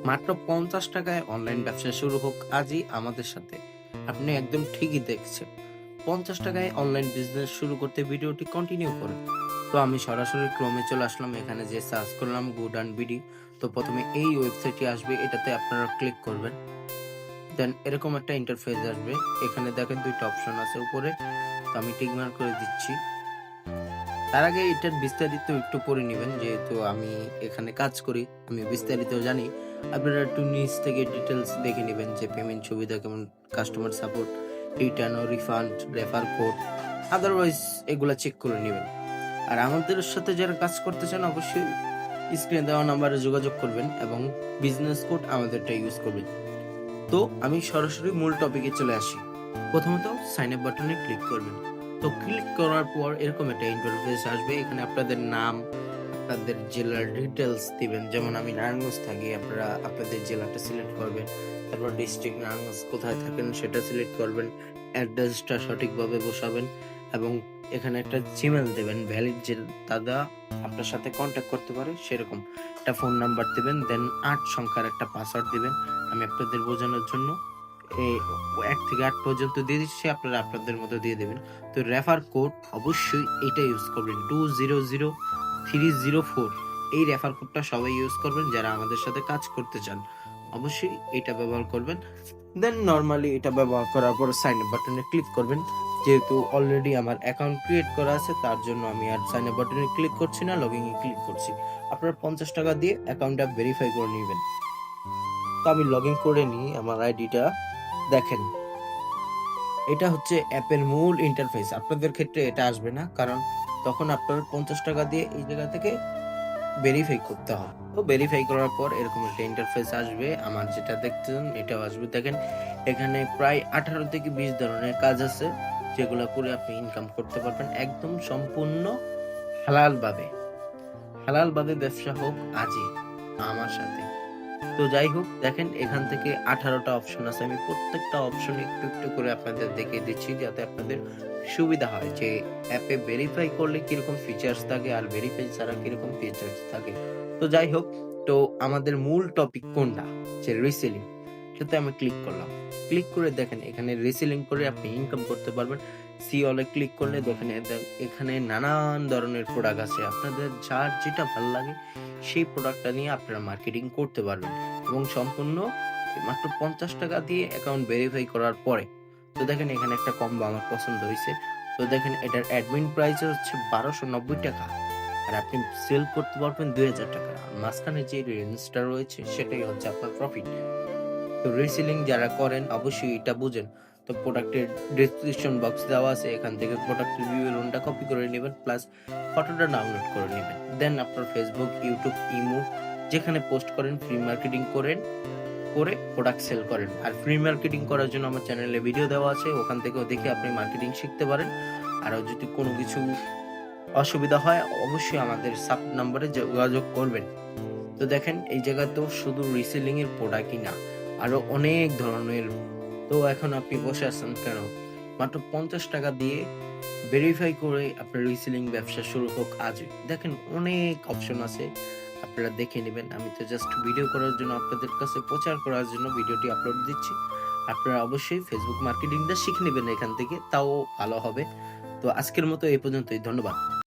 মাত্র ৫০ টাকায় অনলাইন ব্যবসা শুরু হোক আজই আমাদের সাথে। আপনি একদম ঠিকই দেখছেন। ৫০ টাকায় অনলাইন বিজনেস শুরু করতে ভিডিওটি কন্টিনিউ করুন। তো আমি সরাসরি ক্রমে চলে আসলাম, এখানে যে সার্চ করলাম গুড অ্যান্ড বিডি। তো প্রথমে এই ওয়েবসাইটটি আসবে, এটাতে আপনারা ক্লিক করবেন। দেন এরকম একটা ইন্টারফেস আসবে। এখানে দেখেন ২ টা অপশন আছে উপরে। তো আমি টিক মার্ক করে দিচ্ছি। তার আগে এটার বিস্তারিত একটু পড়ে নিবেন, যেহেতু আমি এখানে কাজ করি, আমি বিস্তারিত জানি। আপনারা একটু নিচ থেকে ডিটেলস দেখে নিবেন যে পেমেন্ট সুবিধা কেমন, কাস্টমার সাপোর্ট, রিটার্ন ও রিফান্ড, রেফার কোড, আদারওয়াইজ এগুলা চেক করে নিবেন। আর আমাদের সাথে যারা কাজ করতে চান অবশ্যই স্ক্রিনে দেওয়া নাম্বারে যোগাযোগ করবেন এবং বিজনেস কোড আমাদেরটা ইউজ করবেন। তো আমি সরাসরি মূল টপিকে চলে আসি। প্রথমত সাইন আপ বাটনে ক্লিক করবেন। তো ক্লিক করার পর এরকম একটা ইন্টারফেস আসবে। এখানে আপনাদের নাম, আপনাদের জেলার ডিটেলস দিবেন। যেমন আমি নারায়ণগঞ্জ থাকি, আপনারা আপনাদের জেলাটা সিলেক্ট করবেন। তারপর ডিস্ট্রিক্ট নারায়ণগঞ্জ কোথায় থাকেন সেটা সিলেক্ট করবেন। অ্যাড্রেসটা সঠিকভাবে বসাবেন এবং এখানে একটা জিমেল দেবেন ভ্যালিড, যে দাদা আপনার সাথে কন্ট্যাক্ট করতে পারে সেরকম একটা ফোন নাম্বার দিবেন। দেন ৮ সংখ্যার একটা পাসওয়ার্ড দিবেন। আমি আপনাদের বোঝানোর জন্য এই ১ থেকে ৮ পর্যন্ত দিয়ে দিচ্ছি, আপনারা আপনাদের মতো দিয়ে দেবেন। তো রেফার কোড অবশ্যই এটা ইউজ করবেন, 200304। এই রেফার কোডটা সবাই ইউজ করবেন যারা আমাদের সাথে কাজ করতে চান, অবশ্যই এটা ব্যবহার করবেন। দেন নরমালি এটা ব্যবহার করার পর সাইন আপ বাটনে ক্লিক করবেন। যেহেতু অলরেডি আমার অ্যাকাউন্ট ক্রিয়েট করা আছে, তার জন্য আমি আর সাইন আপ বাটনে ক্লিক করছি না, লগইন এ ক্লিক করছি। আপনারা ৫০ টাকা দিয়ে অ্যাকাউন্টটা ভেরিফাই করে নেবেন। তো আমি লগইন করে নিই আমার আইডিটা। দেখেন, এটা হচ্ছে অ্যাপের মূল ইন্টারফেস। আপনাদের ক্ষেত্রে এটা আসবে না, কারণ তখন আপনার ৫০ টাকা দিয়ে এই জায়গা থেকে ভেরিফাই করতে হয়। তো ভেরিফাই করার পর এরকম একটা ইন্টারফেস আসবে। আমার যেটা দেখতেছেন এটাও আসবে। দেখেন এখানে প্রায় ১৮ থেকে ২০ ধরনের কাজ আছে, যেগুলো করে আপনি ইনকাম করতে পারবেন একদম সম্পূর্ণ হালাল ভাবে। হালাল ভাবে ব্যবসা হোক আজই আমার সাথে। তো যাই হোক, দেখেন এখান থেকে 18টা অপশন আছে। আমি প্রত্যেকটা অপশন একটু একটু করে আপনাদের দেখিয়ে দিচ্ছি, যাতে আপনাদের সুবিধা হয় যে অ্যাপে ভেরিফাই করলে কিরকম ফিচার্স থাকে আর ভেরিফাই ছাড়া কিরকম ফিচার্স থাকে। তো যাই হোক, তো আমাদের মূল টপিক কোনটা, যে রিসেলিং, সেটাতে আমি ক্লিক করলাম। ক্লিক করে দেখেন এখানে রিসেলিং করে আপনি ইনকাম করতে পারবেন। সি অলে ক্লিক করলে দেখেন এখানে নানান ধরনের প্রোডাক্ট আছে। আপনাদের যার যেটা ভালো লাগে সেই প্রোডাক্টটা নিয়ে আপনারা মার্কেটিং করতে পারবেন এবং সম্পূর্ণ মাত্র ৫০ টাকা দিয়ে অ্যাকাউন্ট ভেরিফাই করার পরে। তো দেখেন এখানে একটা কম্বো আমার পছন্দ হয়েছে। তো দেখেন এটার অ্যাডমিন প্রাইস হচ্ছে ১২৯০ টাকা আর আপনি সেল করতে পারবেন ২০০০ টাকা। আর মাঝখানে যে রেঞ্জটা রয়েছে সেটাই হচ্ছে আপনার প্রফিট। তো রিসেলিং যারা করেন অবশ্যই এটা বুঝেন। তো প্রোডাক্টের ডেসক্রিপশন বক্স দেওয়া আছে, এখান থেকে প্রোডাক্ট রিভিউ লোনটা কপি করে নেবেন, প্লাস ফটোটা ডাউনলোড করে নেবেন। দেন আপনার ফেসবুক, ইউটিউব, ইমো যেখানে পোস্ট করেন, ফ্রি মার্কেটিং করেন, করে প্রোডাক্ট সেল করেন। আর ফ্রি মার্কেটিং করার জন্য আমার চ্যানেলে ভিডিও দেওয়া আছে, ওখান থেকেও দেখে আপনি মার্কেটিং শিখতে পারেন। আর যদি কোনো কিছু অসুবিধা হয় অবশ্যই আমাদের সাব নাম্বারে যোগাযোগ করবেন। তো দেখেন এই জায়গায় তো শুধু রিসেলিং এর প্রোডাক্টই না, আরো অনেক ধরনের। তো এখন আপনি বসে আছেন কেন? মাত্র ৫০ টাকা দিয়ে ভেরিফাই করে আপনার রিসেলিং ব্যবসা শুরু হোক আজই। দেখেন অনেক অপশন আছে, আপনারা দেখে নেবেন। আমি তো জাস্ট ভিডিও করার জন্য, আপনাদের কাছে প্রচার করার জন্য ভিডিওটি আপলোড দিচ্ছি। আপনারা অবশ্যই ফেসবুক মার্কেটিংটা শিখে নেবেন এখান থেকে, তাও ভালো হবে। তো আজকের মতো এই পর্যন্তই। ধন্যবাদ।